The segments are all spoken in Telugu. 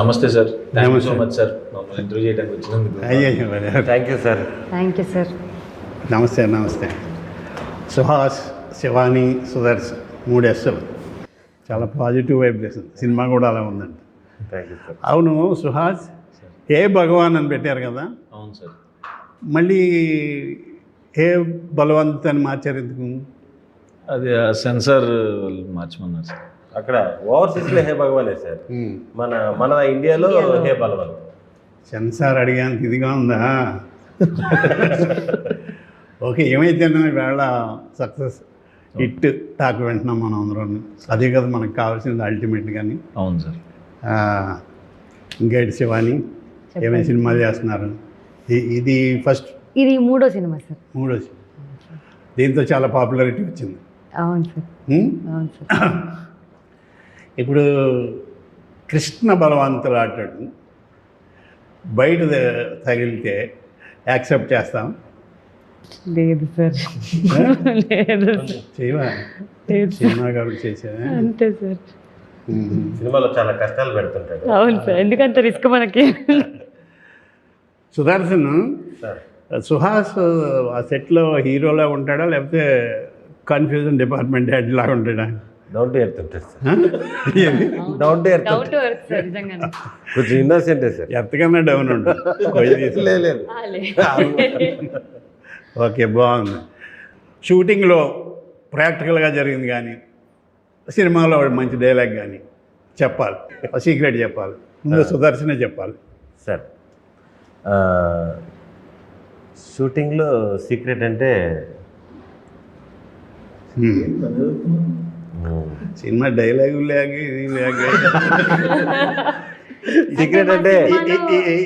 నమస్తే sir, thank you so much sir మమ్మల్ని ఇంటర్వ్యూ చేయడానికి వచ్చినందుకు. Thank you sir. Thank you sir. నమస్తే. సుహాస్, శివాని, సుదర్శన్ 3 Sలు. చాలా పాజిటివ్ వైబ్రేషన్. సినిమా కూడా అలా ఉందండి. Thank you sir. అవును సుహాస్, ఏ భగవాన్ అని పెట్టారు కదా, అవును సార్. మళ్ళీ ఏ బలవంత్ అని మార్చారు ఎందుకు? అది సెన్సార్ మార్చమన్నారు సార్. అక్కడ ఓవర్సీస్లో హే భగవానే సార్, మన ఇండియాలో హే బలవంత్. సెన్సార్ అడిగానికి ఇదిగా ఉందా? ఓకే, ఏమైతే వేళ సక్సెస్ హిట్ టాక్ వింటున్నాం మనం అందరం. అదే కదా మనకు కావాల్సింది అల్టిమేట్. కానీ అవును సార్. ఇంకేంటి శివాని, ఏమైనా సినిమాలు చేస్తున్నారు? ఇది ఫస్ట్, ఇది 3వ సినిమా సార్. 3వ సినిమా. దీంతో చాలా పాపులారిటీ వచ్చింది. అవును సార్. అవును సార్. ఇప్పుడు కృష్ణ బలవంతులు ఆటాడు బయట తగిలితే యాక్సెప్ట్ చేస్తాం? లేదు సార్. లేదు చేయవా? సినిమా గారు చేసేదా? అంతే సార్. సినిమాలో చాలా కష్టాలు పెడుతుంటాడు. అవును సార్, ఎందుకంత రిస్క్ మనకి. సుదర్శన్ సార్, సుహాస్ ఆ సెట్లో హీరోలా ఉంటాడా లేకపోతే కన్ఫ్యూజన్ డిపార్ట్మెంట్ హెడ్ లాగా ఉంటాడా? డౌన్ టు ఎర్త్ ఉంటుంది sir. Down to earth, down to earth sir, నిజంగానే. కొంచెం ఇన్నోసెంటే సార్. ఎంతకన్నా డౌన్ ఉంటుంది. లేదు. ఓకే, బాగుంది. షూటింగ్లో ప్రాక్టికల్గా జరిగింది కానీ సినిమాలో మంచి డైలాగ్ కానీ చెప్పాలి, సీక్రెట్ చెప్పాలి. ముందు సుదర్శనే చెప్పాలి సార్. షూటింగ్లో సీక్రెట్ అంటే సినిమా డైలాగు లేక ఇది లేక సీక్రెట్ అంటే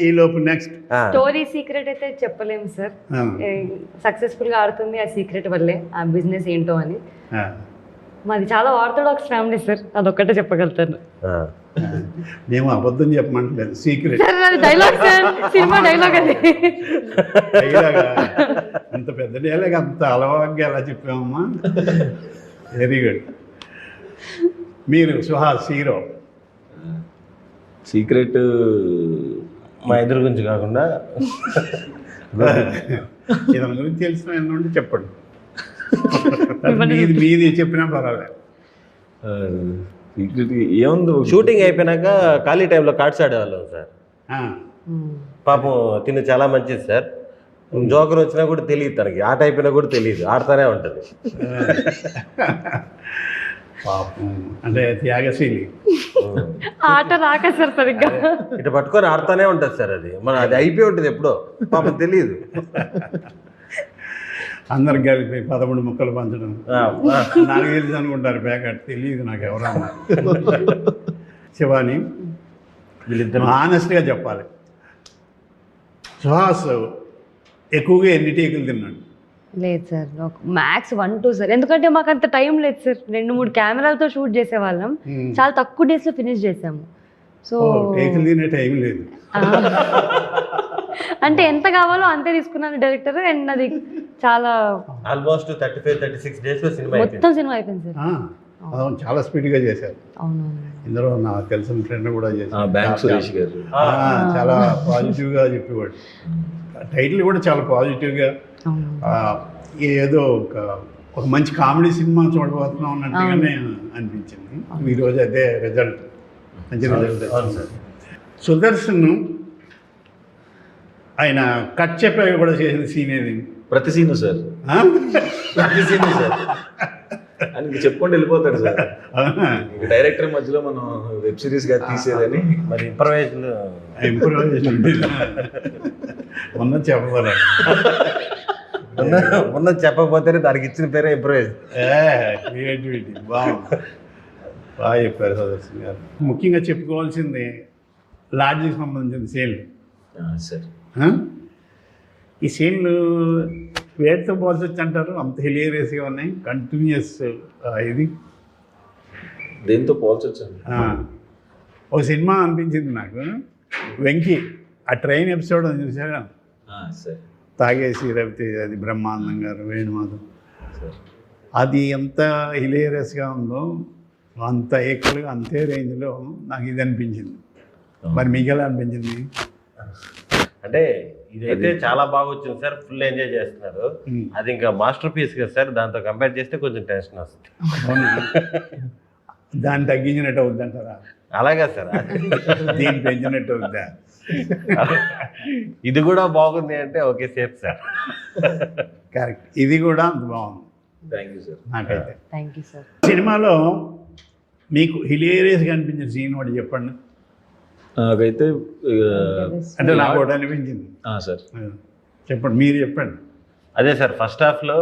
ఈ లోపు నెక్స్ట్ స్టోరీ సీక్రెట్ అయితే చెప్పలేము సార్. సక్సెస్ఫుల్ గా ఆడుతుంది ఆ సీక్రెట్ వల్లే, ఆ బిజినెస్ ఏంటో అని. మాది చాలా ఆర్థోడాక్స్ ఫ్యామిలీ సార్, అదొక్కటే చెప్పగలుగుతాను. మేము అబద్ధం చెప్పమంటలేదు, secret dialogue sir, cinema dialogue అది. డైలాగ్ అంత పెద్ద డైలాగ్ అంత అలవాటుగా ఎలా చెప్పామమ్మా? Very good. మీరు సుహాస్ హీరో, సీక్రెట్ మా ఎదురు గురించి కాకుండా ఇతని గురించి తెలిసిన నుండి చెప్పండి. మీది చెప్పినా పర్వాలేదు. సీక్రెట్ ఏముంది, షూటింగ్ అయిపోయినాక ఖాళీ టైంలో కార్డ్స్ ఆడేవాళ్ళం సార్. పాపం తిని చాలా మంచిది సార్. జోకర్ వచ్చినా కూడా తెలియదు తనకి, ఆట అయిపోయినా కూడా తెలియదు, ఆడుతూనే ఉంటుంది. పాపం అంటే త్యాగశీలి. ఆట రాక సార్ సరిగ్గా ఇటు పట్టుకొని ఆడుతూనే ఉంటుంది సార్. అది అయిపోయి ఉంటుంది ఎప్పుడో, పాపం తెలియదు. అందరికి కలిపి 11 ముక్కలు పంచడం నాకు తెలిసి అనుకుంటారు, ప్యాకెట్ తెలియదు నాకు ఎవరన్నా. శివాని, వీళ్ళిద్దరు ఆనెస్ట్గా చెప్పాలి, సుహాస్ ఎక్కువగా ఎన్ని టేకులు తిన్నాడు? లేదు సార్, మ్యాక్స్ 1-2 సార్. ఎందుకంటే మాకు అంత టైం లేదు సార్. 2-3 కెమెరాలతో షూట్ చేసేవాళ్ళం, చాలా తక్కువ డేస్లో ఫినిష్ చేసాము. సో టేకులు తినే టైం లేదు. అంటే ఎంత కావాలో అంతే తీసుకున్నాను డైరెక్టర్. అండ్ అది చాలా ఆల్మోస్ట్ 35-36 డేస్లో మొత్తం సినిమా అయిపోయింది సార్. అవును, చాలా స్పీడ్గా చేశారు. అవునవును. ఇందులో నాకు తెలిసిన ఫ్రెండ్ కూడా చేశారు, బ్యాంక్ సురేష్ గారు. చాలా పాజిటివ్గా చెప్పేవాడు. టైటిల్ కూడా చాలా పాజిటివ్గా, ఏదో ఒక మంచి కామెడీ సినిమా చూడబోతున్నాం అన్నట్టుగానే అనిపించింది. ఈరోజు అదే రిజల్ట్, మంచి రిజల్ట్. సుదర్శన్ ఆయన కట్ చెప్పాక కూడా చేసిన సీన్ ఏది? ప్రతి సీను సార్, ప్రతి సీను సార్. ఆయనకి చెప్పుకుంటూ వెళ్ళిపోతాడు సార్. డైరెక్టర్ మధ్యలో మనం వెబ్ సిరీస్ గా తీసేదని మరి ఇంప్రవైజేషన్ మొన్న చెప్పాలి. ఉన్నది చెప్పకపోతేనే దానికి ఇచ్చిన పేరే ఇంప్రవైజ్. క్రియేటివిటీ బాగుంది, బాగా చెప్పారు సుదర్శన్ గారు. ముఖ్యంగా చెప్పుకోవాల్సింది లాడ్జికి సంబంధించిన సీన్లు సార్. ఈ సీన్లు వేటితో పోల్చొచ్చు అంటారు? అంత హిలేరియస్గా ఉన్నాయి, కంటిన్యూస్. ఇది దేంతో పోల్చొచ్చు? ఒక సినిమా అనిపించింది నాకు, వెంకీ ఆ ట్రైన్ ఎపిసోడ్ అని చూసారా? సార్, తాగేసి రవితే, అది బ్రహ్మానందం గారు, వేణుమాధవ్, అది ఎంత హిలేరియస్గా ఉందో అంత ఈక్వల్గా అంతే రేంజ్లో నాకు ఇది అనిపించింది. మరి మీకు ఎలా అనిపించింది? అంటే ఇదైతే చాలా బాగా వచ్చింది సార్, ఫుల్ ఎంజాయ్ చేస్తున్నారు. అది ఇంకా మాస్టర్ పీస్ కదా సార్, దాంతో కంపేర్ చేస్తే కొంచెం టెన్షన్ వస్తుంది. అవునా? దాన్ని తగ్గించినట్టు అవుద్దంటారా? అలాగే సార్, దీన్ని పెంచినట్టు అవుద్దా? ఇది కూడా బాగుంది అంటే ఓకే సేఫ్ సార్. కరెక్ట్, ఇది కూడా అంత బాగుంది. Thank you sir. నాకైతే థ్యాంక్ యూ సార్. సినిమాలో మీకు హిలేరియస్గా అనిపించిన సీన్ ఒకటి చెప్పండి. నాకైతే అంటే నాకు ఒకటి అనిపించింది. సార్ చెప్పండి, మీరు చెప్పండి. అదే సార్, ఫస్ట్ హాఫ్లో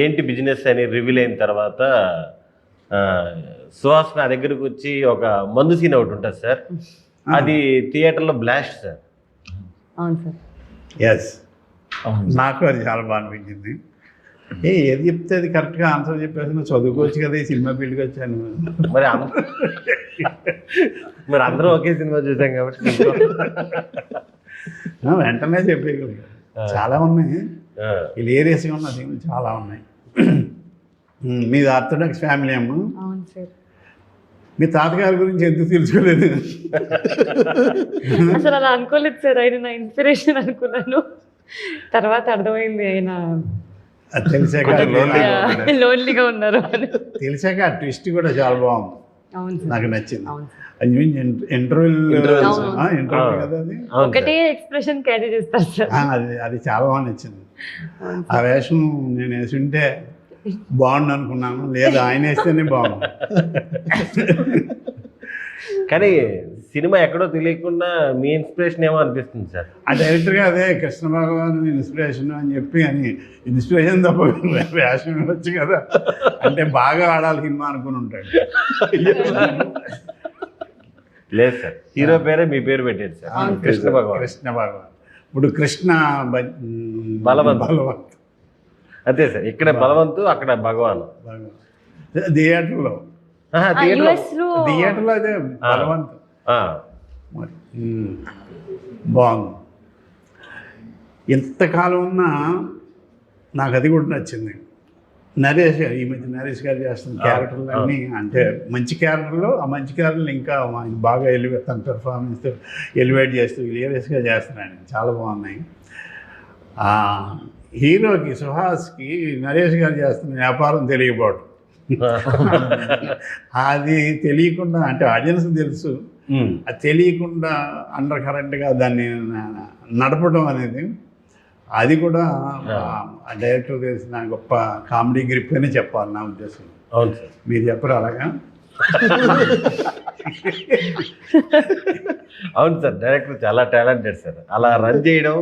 ఏంటి బిజినెస్ అని రివీల్ అయిన తర్వాత సుహాస్ నా దగ్గరకు వచ్చి ఒక మందు సీన్ ఒకటి ఉంటుంది సార్, అది థియేటర్లో బ్లాస్ట్ సార్. అవును సార్. ఎస్, నాకు అది చాలా బాగా అనిపించింది. ఏది చెప్తే అది కరెక్ట్గా ఆన్సర్ చెప్పేసి నువ్వు చదువుకోవచ్చు కదా, ఈ సినిమా ఫీల్డ్కి వచ్చాను. మరి అందరూ ఒకే సినిమా చూసాం కాబట్టి వెంటనే చెప్పేయగలిగా. చాలా ఉన్నాయి, హిలేరియస్గా ఉన్న సీన్లు చాలా ఉన్నాయి. మీది ఆర్థోడాక్స్ ఫ్యామిలీ అమ్మ. అవును సార్. మీ తాతగారి గురించి ఎందుకు తెలుసుకోలేదు? అసలు అలా అనుకోలేదు సార్, ఆయన నా ఇన్స్పిరేషన్ అనుకున్నాను, తర్వాత అర్థమైంది ఆయన అది తెలిసాక లోన్లీగా ఉన్నారు అని. తెలిసాక ఆ ట్విస్ట్ కూడా చాలా బాగుంది. అవును సార్. నాకు నచ్చింది. అవును సార్. అది ఇంటర్వ్యూ కదా అది. ఒకటే ఎక్స్ప్రెషన్ క్యారీ చేస్తారు సార్. అది చాలా బాగా నచ్చింది. ఆ వేషం నేను వేసి ఉంటే బాగుండు అనుకున్నాను, లేదు ఆయన వేస్తేనే బాగుంది. కానీ సినిమా ఎక్కడో తెలియకుండా మీ ఇన్స్పిరేషన్ ఏమో అనిపిస్తుంది సార్. ఆ డైరెక్టర్గా అదే కృష్ణ భగవాన్ ఇన్స్పిరేషన్ అని చెప్పి అని ఇన్స్పిరేషన్ తప్ప వేషం వచ్చు కదా, అంటే బాగా ఆడాలి సినిమా అనుకుని ఉంటాడు. లేదు సార్, హీరో పేరే మీ పేరు పెట్టారు సార్, కృష్ణ భగవాన్. కృష్ణ భగవాన్. ఇప్పుడు కృష్ణ బలవంత్. బలవంత్ అదే సార్, ఇక్కడ బలవంతు అక్కడ భగవాన్. థియేటర్లో థియేటర్లో అదే బలవంత్. మరి బాగుంది. ఎంతకాలం ఉన్నా నాకు అది కూడా నచ్చింది. నరేష్ ఈ మధ్య నరేష్ గారు చేస్తున్న క్యారెక్టర్లు అన్నీ అంటే మంచి క్యారెక్టర్లు, ఆ మంచి క్యారెక్టర్లు ఇంకా ఆయన బాగా తన పెర్ఫార్మెన్స్ ఎలివేట్ చేస్తూ హిలేరియస్గా చేస్తున్నాడు, చాలా బాగున్నాయి. హీరోకి సుహాస్కి నరేష్ గారు చేస్తున్న వ్యాపారం తెలియకపోవడం, అది తెలియకుండా అంటే ఆడియన్స్ తెలుసు, అది తెలియకుండా అండర్ కరెంట్గా దాన్ని నడపడం అనేది, అది కూడా డైరెక్టర్ తెలిసిన గొప్ప కామెడీ గ్రిప్ అని చెప్పాలి నా ఉద్దేశం. అవును సార్. మీరు చెప్పరు అలాగా? అవును సార్, డైరెక్టర్ చాలా టాలెంటెడ్ సార్. అలా రన్ చేయడం,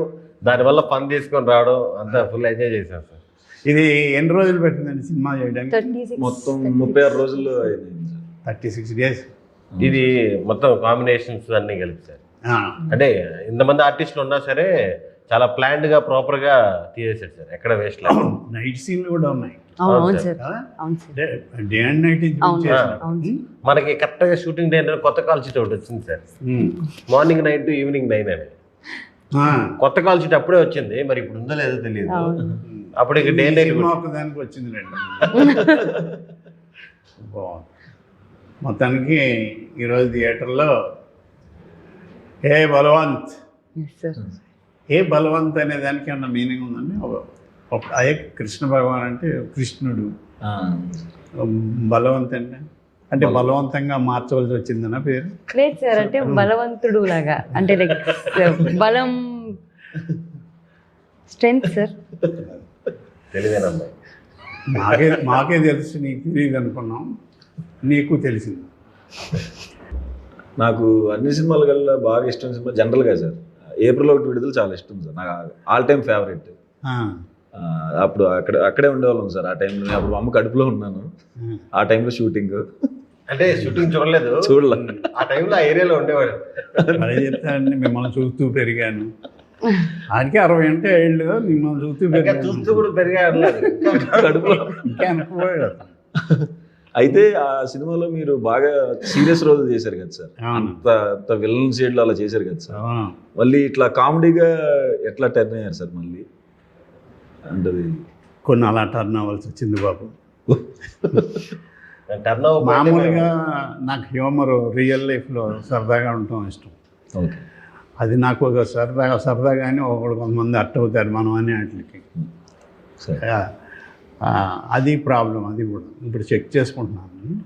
దానివల్ల పని తీసుకొని రావడం అంతా ఫుల్ ఎంజాయ్ చేశాను సార్. ఇది ఎన్ని రోజులు పెట్టిందండి సినిమా చేయడానికి? మొత్తం 36 రోజుల్లో అయింది సార్. 36 days. ఇది మొత్తం కాంబినేషన్స్ అన్నీ కలిపి సార్. అంటే ఇంతమంది ఆర్టిస్టులు ఉన్నా సరే చాలా ప్లాన్డ్గా ప్రాపర్గా తీసేసాడు సార్, ఎక్కడ వేస్ట్ లేదు. నైట్ సీన్లు కూడా ఉన్నాయి, అవును సార్. Day and night. మనకి కరెక్ట్గా షూటింగ్ డే కొత్త కాల్ షీట్ ఒకటి వచ్చింది సార్, మార్నింగ్ 9 to ఈవినింగ్ 9 అని. కొత్త కాల్ షీట్ అప్పుడే వచ్చింది, మరి ఇప్పుడు ఉందో లేదో తెలియదు. అప్పుడు ఇక డే నైట్ దానికి వచ్చింది రండి. బాగుంది. మొత్తానికి ఈరోజు థియేటర్లో ఏ బలవంత్, ఏ బలవంత్ అనే దానికి ఏమన్నా మీనింగ్ ఉందండి? అదే కృష్ణ భగవాన్ అంటే కృష్ణుడు, బలవంత్ అంటే బలవంతంగా మార్చవలసి వచ్చిందన్న పేరు? లేదు సార్, అంటే బలవంతుడు లాగా, అంటే లైక్ బలం, స్ట్రెంగ్త్ సార్. తెలివేనమ్మా, మాకే తెలుసు, నీకు తెలియదు అనుకున్నాం, నీకు తెలిసింది. నాకు అన్ని సినిమాల కల్లా బాగా ఇష్టం సినిమా జనరల్గా సార్ ఏప్రిల్ 1 విడుదల చాలా ఇష్టం సార్, నాకు ఆల్ టైమ్ ఫేవరెట్. అప్పుడు అక్కడే ఉండేవాళ్ళం సార్ ఆ టైంలో. అప్పుడు మా అమ్మ కడుపులో ఉన్నాను ఆ టైంలో షూటింగ్. అంటే షూటింగ్ చూడలేదు, చూడలే. ఆ టైంలో ఆ ఏరియాలో ఉండేవాడు. అదే చెప్తానండి, మిమ్మల్ని చూస్తూ పెరిగాను. ఆయనకి 60 అంటే ఏళ్ళు, మిమ్మల్ని చూస్తూ పెరిగాను. చూస్తూ కూడా పెరిగాడు కడుపులో. ఇంకా అనుకోలేదు. అయితే ఆ సినిమాలో మీరు బాగా సీరియస్ రోల్ చేశారు కదా సార్, అంత విలన్ షేడ్లో అలా చేశారు కదా సార్. మళ్ళీ ఇట్లా కామెడీగా ఎట్లా టర్న్ అయ్యారు సార్ మళ్ళీ? అంటే కొన్ని అలా టర్న్ అవ్వాల్సి వచ్చింది బాబు. టర్న్ మామూలుగా నాకు హ్యూమర్ రియల్ లైఫ్లో సరదాగా ఉండటం ఇష్టం. ఓకే. అది నాకు ఒక సరదాగానే ఒకడు కొంతమంది అట్ట అవుతారు మనం అనే వాటికి. సరే. అది ప్రాబ్లం. అది కూడా ఇప్పుడు చెక్ చేసుకుంటున్నాను.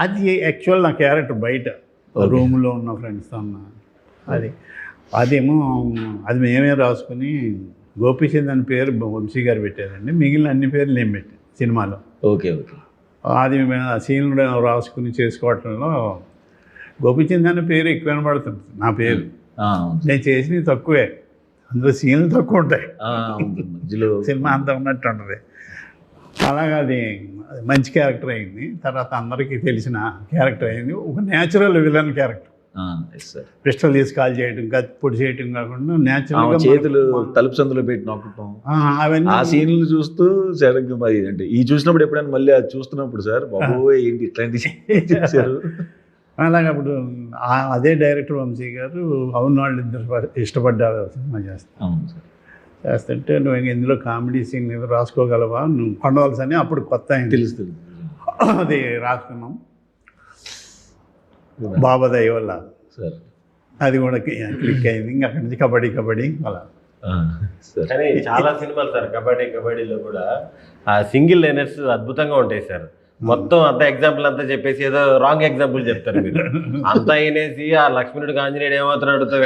అది యాక్చువల్ నా క్యారెక్టర్ బయట రూమ్లో ఉన్న ఫ్రెండ్స్తో ఉన్నా. అదేమో అది మేమే రాసుకుని గోపీచంద్ అని పేరు వంశీ గారు పెట్టారండి. మిగిలిన అన్ని పేర్లు నేను పెట్టాను సినిమాలో. ఓకే. ఓకే. అది ఆ సీన్లు రాసుకుని చేసుకోవటంలో గోపీచంద్ అనే పేరు ఎక్కువ వినబడుతుంది. నా పేరు నేను చేసినవి తక్కువే, అందులో సీన్లు తక్కువ ఉంటాయి, సినిమా అంతా ఉన్నట్టు ఉంటుంది. అలాగా అది మంచి క్యారెక్టర్ అయింది. తర్వాత అందరికీ తెలిసిన క్యారెక్టర్ అయింది. ఒక న్యాచురల్ విలన్ క్యారెక్టర్. పిస్టల్ తీసి కాల్ చేయడం, పొడి చేయడం కాకుండా న్యాచురల్ చేతులు తలుపు సందులో పెట్టి నొక్కటం, అవన్నీ ఆ సీన్లు చూస్తూ సడన్గా మరి అంటే ఈ చూసినప్పుడు ఎప్పుడైనా మళ్ళీ అది చూస్తున్నప్పుడు సార్ బాబోయ్ ఏంటి ఇట్లాంటి చేశారు. అలాగే అప్పుడు అదే డైరెక్టర్ వంశీ గారు అవును వాళ్ళు ఇద్దరు ఇష్టపడ్డారు సినిమా చేస్తుంటే నువ్వు ఇందులో కామెడీ సీన్ ఏదో రాసుకోగలవా, నువ్వు కొండవలసి అని అప్పుడు కొత్త అయింది తెలుస్తుంది. అది రాసుకున్నాం బాబా దయ వల్ల. సార్ అది కూడా క్లిక్ అయింది. ఇంకా అక్కడి నుంచి కబడ్డీ అలా. కానీ చాలా సినిమాలు సార్ కబడ్డీలో కూడా ఆ సింగిల్ లైనర్స్ అద్భుతంగా ఉంటాయి సార్. మొత్తం అంత ఎగ్జాంపుల్ అంతా చెప్పేసి ఏదో రాంగ్ ఎగ్జాంపుల్ చెప్తారు మీరు. అంతా అయినేసి ఆ లక్ష్మణుడు ఆంజనేయుడు ఏమాత్రం అడుగుతావు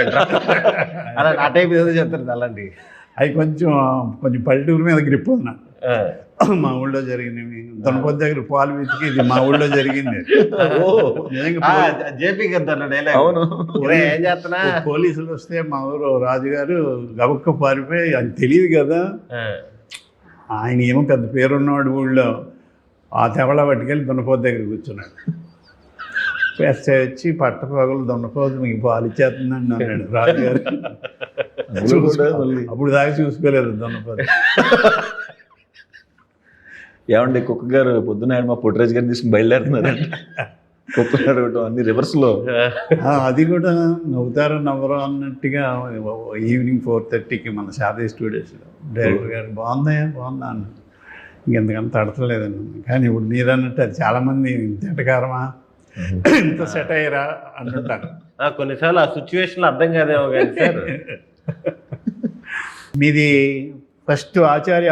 అలా ఆ టైప్ ఏదో చెప్తారు. అలాంటివి అవి కొంచెం పల్లెటూరు మీద గ్రిప్ ఉన్నా. మా ఊళ్ళో జరిగినవి దొనపొద్దు దగ్గర పాలు వెతికి ఇది మా ఊళ్ళో జరిగింది. జేపీ గారు ఏం చేస్తున్నా పోలీసులు వస్తే మా ఊరు రాజుగారు గబక్క పారిపోయి అది తెలియదు కదా, ఆయన ఏమో పెద్ద పేరున్నవాడు ఊళ్ళో. ఆ తెవళ పట్టుకెళ్ళి దున్నపోతు దగ్గర కూర్చున్నాడు. పెస్ట వచ్చి పట్టపగలు దున్నపోతు మీకు పాలు ఇచ్చేస్తుందండి అన్నాడు రాజుగారు. అప్పుడు దాకా చూసుకోలేదు దున్నపోతు. ఏమండి కుక్క గారు పొద్దున మా పుట్టరాజు గారిని తీసుకుని బయలుదేరుతున్నారు, కుక్కలు అడగటం అన్ని రివర్స్లో. అది కూడా నవ్వుతారో నవ్వరో అన్నట్టుగా ఈవినింగ్ 4:30కి మన శారదీ స్టూడియోస్లో డైరెక్టర్ గారు బాగుందా అన్న. ఇంకెంతకంత తడతలేదండి. కానీ ఇప్పుడు మీరు అన్నట్టు అది చాలామంది ఇంతకారమా ఇంత సెట్ అయ్యారా అంటుంటారు. కొన్నిసార్లు ఆ సిచ్యువేషన్లో అర్థం కాదేమో కానీ సార్. మీది ఫస్ట్ ఆత్రేయ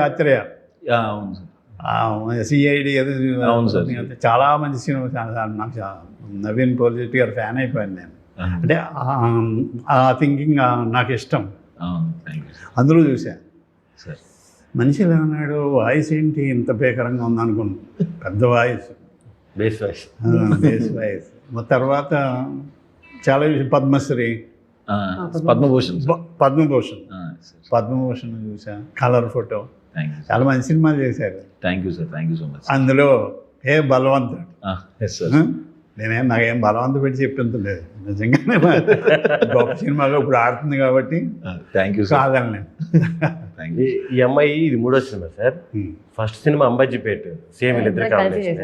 అవును సార్, సిఐడి ఏదో. అవును సార్. చాలా మంచి సినిమా. నాకు నవీన్ పోలిశెట్టి గారు ఫ్యాన్ అయిపోయాను నేను. అంటే ఆ థింకింగ్ నాకు ఇష్టం. అందులో చూశాను. మనిషి ఎలా ఉన్నాడు, వాయిస్ ఏంటి ఇంత భీకరంగా ఉందనుకున్నాను. పెద్ద వాయిస్, బేస్ వాయిస్. తర్వాత చాలా పద్మశ్రీ, పద్మభూషణ్ చూసా, కలర్ ఫోటో, చాలా మంచి సినిమాలు చేశారు. Thank you sir, thank you so much. అందులో బలవంతుడు నాకేం బలవంత పెట్టి చెప్పించలేదు, నిజంగానే గొప్ప సినిమాగా ఇప్పుడు ఆడుతుంది కాబట్టి థ్యాంక్ యూ కాదని. ఈ అమ్మాయి ఇది 3వ cinema sir. First cinema Ambajipet, same వీళ్ళిద్దరు కాంబినేషన్.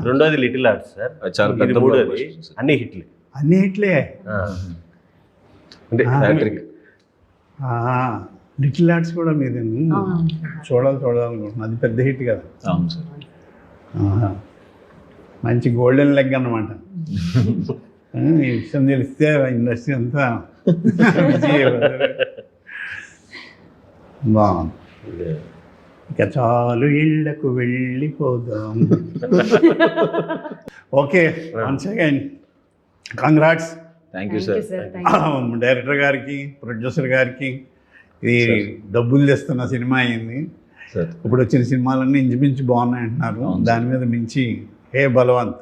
రెండోది లిటిల్ ఆర్ట్స్ సార్. ఇది 3వది. అన్ని హిట్లే. అంటే లిటిల్ ఆర్ట్స్ కూడా మీరు చూడాలనుకుంటున్నాను. అది పెద్ద హిట్ కదా. అవును సార్, మంచి గోల్డెన్ లెగ్ అన్నమాట. ఈ విషయం తెలిస్తే ఇండస్ట్రీ అంతా బాగుంది. ఇక చాలు ఇళ్లకు వెళ్ళిపోదాం. Okay, once again congrats. Thank you sir. Director గారికి, ప్రొడ్యూసర్ గారికి. ఇది డబ్బులు తెస్తున్న సినిమా అయింది. ఇప్పుడు వచ్చిన సినిమాలన్నీ ఇంచుమించు బాగున్నాయి అంటున్నారు. దాని మీద మించి బలవంత్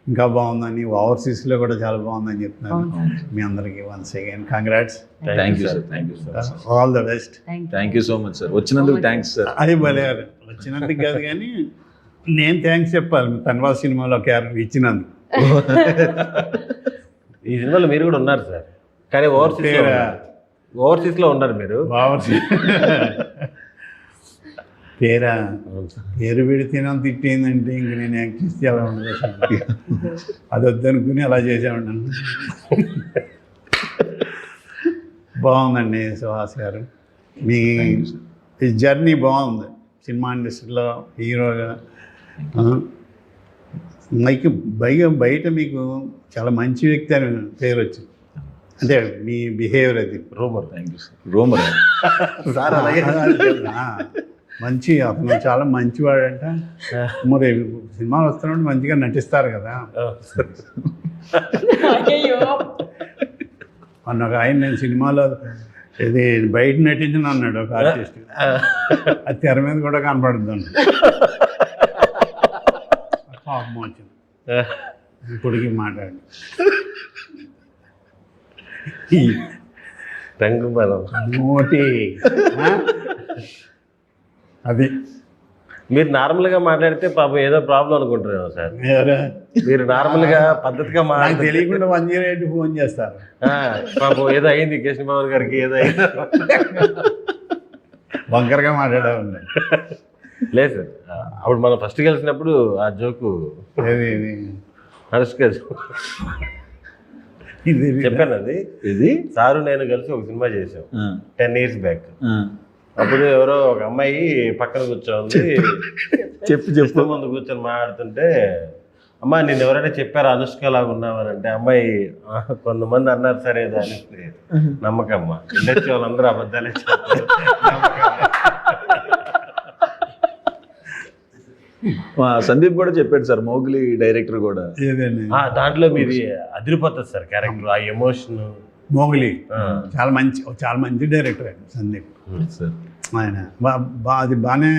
ఇంకా బాగుందని, ఓవర్సీస్లో కూడా చాలా బాగుందని చెప్తున్నారు. మీ అందరికీ once again congrats. Thank you sir, thank you sir. All the best. Thank you so much sir. వచ్చినందుకు థ్యాంక్స్ సార్. అది భలే, వచ్చినందుకు కాదు కానీ నేను థ్యాంక్స్ చెప్పాలి. తన్వాస్ సినిమాలో క్యారెక్టర్ ఇచ్చినందుకు. ఈ సినిమాలో మీరు కూడా ఉన్నారు సార్, కానీ ఓవర్సీస్లో ఉన్నారు మీరు. పేరు పెడితేనే తిట్టేందంటే ఇంక నేను యాక్ట్ చేస్తే అలా ఉండదు. అది వద్దనుకుని అలా చేసామండి. బాగుందండి సుహాస్ గారు, మీ జర్నీ బాగుంది. సినిమా ఇండస్ట్రీలో హీరోగా బయట మీకు చాలా మంచి వ్యక్తి అని పేరు వచ్చింది, అంటే మీ బిహేవియర్ అది. Rumour. Thank you sir. Rumour sir అలాగే ఆ, మంచి అతను చాలా మంచివాడంట. మరి సినిమాలు వస్తున్నప్పుడు మంచిగా నటిస్తారు కదా. మొన్న ఒక ఆయన నేను సినిమాలో ఇది బయట నటించిన అన్నాడు ఒక ఆర్టిస్ట్, అది తెర మీద కూడా కనపడుతుంది. పాపం వచ్చింది ఇప్పటికి మాట్లాడి రంగు బలం. నోటి ఆ? అది మీరు నార్మల్గా మాట్లాడితే పాపం ఏదో ప్రాబ్లం అనుకుంటారేమో సార్. ఎవరు? మీరు నార్మల్గా పద్ధతిగా నాకు మాట్లాడితే తెలియకుండా 108 ఫోన్ చేస్తారు. పాపం ఏదో అయింది కృష్ణబాబు గారికి, ఏదో అయింది. వంకరగా మాట్లాడాలి. లేదు సార్, అప్పుడు మనం ఫస్ట్ కలిసినప్పుడు ఆ జోకు అనుష్క ఇది చెప్పాను. అది ఇది సారు నేను కలిసి ఒక సినిమా చేసాం 10 years బ్యాక్. ఆ. అప్పుడు ఎవరో ఒక అమ్మాయి పక్కన కూర్చోంది, చెప్పు ముందు కూర్చొని మాట్లాడుతుంటే, అమ్మా నేను ఎవరైనా చెప్పారా అనుష్క లాగా ఉన్నావని అంటే, అమ్మాయి కొంతమంది అన్నారు సరే దాని నమ్మకమ్మ, ఇండస్ట్రీ వాళ్ళందరూ అబద్ధాలే చెప్తారు. సందీప్ కూడా చెప్పాడు సార్, మౌగ్లీ డైరెక్టర్ కూడా. ఏదండి దాంట్లో మీది అదిరిపోతుంది సార్ క్యారెక్టర్, ఆ ఎమోషన్. మోగలి చాలా మంచి డైరెక్టర్ అండి సందీప్ సార్. ఆయన అది బాగానే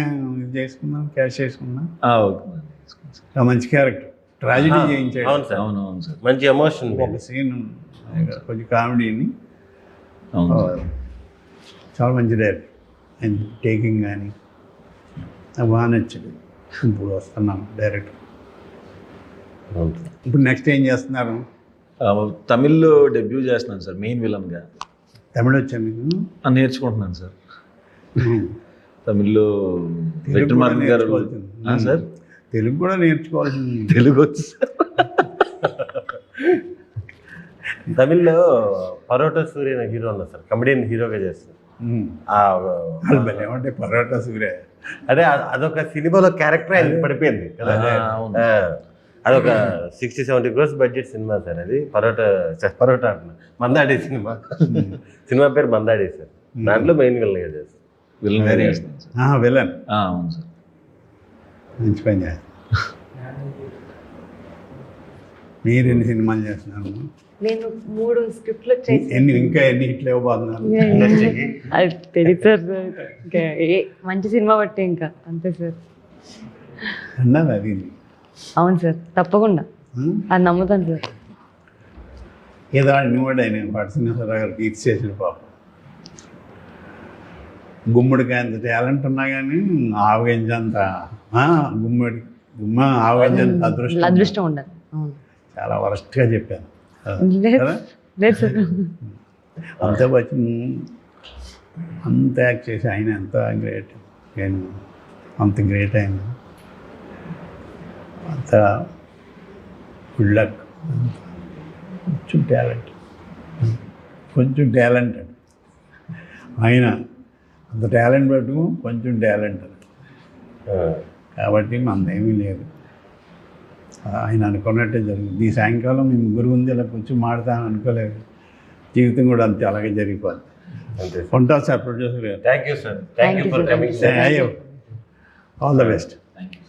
చేసుకున్నాం, క్యాష్ చేసుకున్నాం. ఓకే. మంచి క్యారెక్టర్, ట్రాజడీ చేయించాడు. అవును సార్, అవునవును సార్. మంచి ఎమోషన్. ఒక సీన్ కొంచెం కామెడీని అవును. చాలా మంచి డైరెక్టర్. ఆయన టేకింగ్ కానీ నాకు బాగా నచ్చింది. ఇప్పుడు వస్తున్నాం డైరెక్టర్. ఇప్పుడు నెక్స్ట్ ఏం చేస్తున్నారు? తమిళ్లో డెబ్యూ చేస్తున్నాను సార్, మెయిన్ విలన్గా. తమిళ వచ్చా మీకు? నేర్చుకుంటున్నాను సార్. తమిళ్లో వెట్రిమారన్ గారు. సార్ తెలుగు కూడా నేర్చుకోవాల్సింది. తెలుగు వచ్చి తమిళ్లో పరోటా సూర్య హీరో ఉన్నారు సార్, కమెడియన్ హీరోగా చేస్తారు. ఏమంటే పరోటా సూర్య అదే అదొక సినిమాలో క్యారెక్టర్ ఆయన పడిపోయింది కదా. అదొక 60-70 crores బడ్జెట్ సినిమా సార్ అది. పరోటా అంటున్నా, మందాడి సినిమా. సినిమా పేరు మందాడి సార్. దాంట్లో మెయిన్ విలన్గా చేస్తారు. విలన్గా చేస్తున్నాను సార్. విలన్. అవును సార్. మంచి పని చేస్తారు. మీరు ఎన్ని సినిమాలు చేస్తున్నారు? నేను 3 స్క్రిప్ట్లు ఇంకా ఎన్ని హిట్లు ఇవ్వబోతున్నారు? అది తెలియదు సార్. ఇంకా మంచి సినిమా బట్టి ఇంకా అంతే సార్. అన్నది అది. అవును సార్, తప్పకుండా అది నమ్ముతాను సార్. ఏదో నువ్వు ఆయన పట్టినేశ్వరరావు గారికి ఇది చేసిన పాపం. గుమ్మడికాయ అంత టాలెంట్ ఉన్నా కానీ ఆవగించంత ఆవగించంత అదృష్టం ఉండాలి. అవును, చాలా వరస్ట్గా చెప్పాను. లేదు సార్. అంత వచ్చి అంత యాక్ట్ చేసి ఆయన ఎంత గ్రేట్. నేను అంత గ్రేట్ ఆయన, అంత గుడ్ లక్. కొంచెం టాలెంట్ ఆయన అంత టాలెంట్ పెట్టుకు కొంచెం టాలెంట్. కాబట్టి మనదేమీ లేదు. ఆయన అనుకున్నట్టే జరిగింది. ఈ సాయంకాలం మీ ముగ్గురు ఉంది ఇలా కొంచెం మాడతాను అనుకోలేదు. జీవితం కూడా అంతే అలాగే జరిగిపోద్ది. ఉంటా సార్ ప్రొడ్యూసర్ గారు. Thank you sir, thank you for coming sir. All the best. Thank you.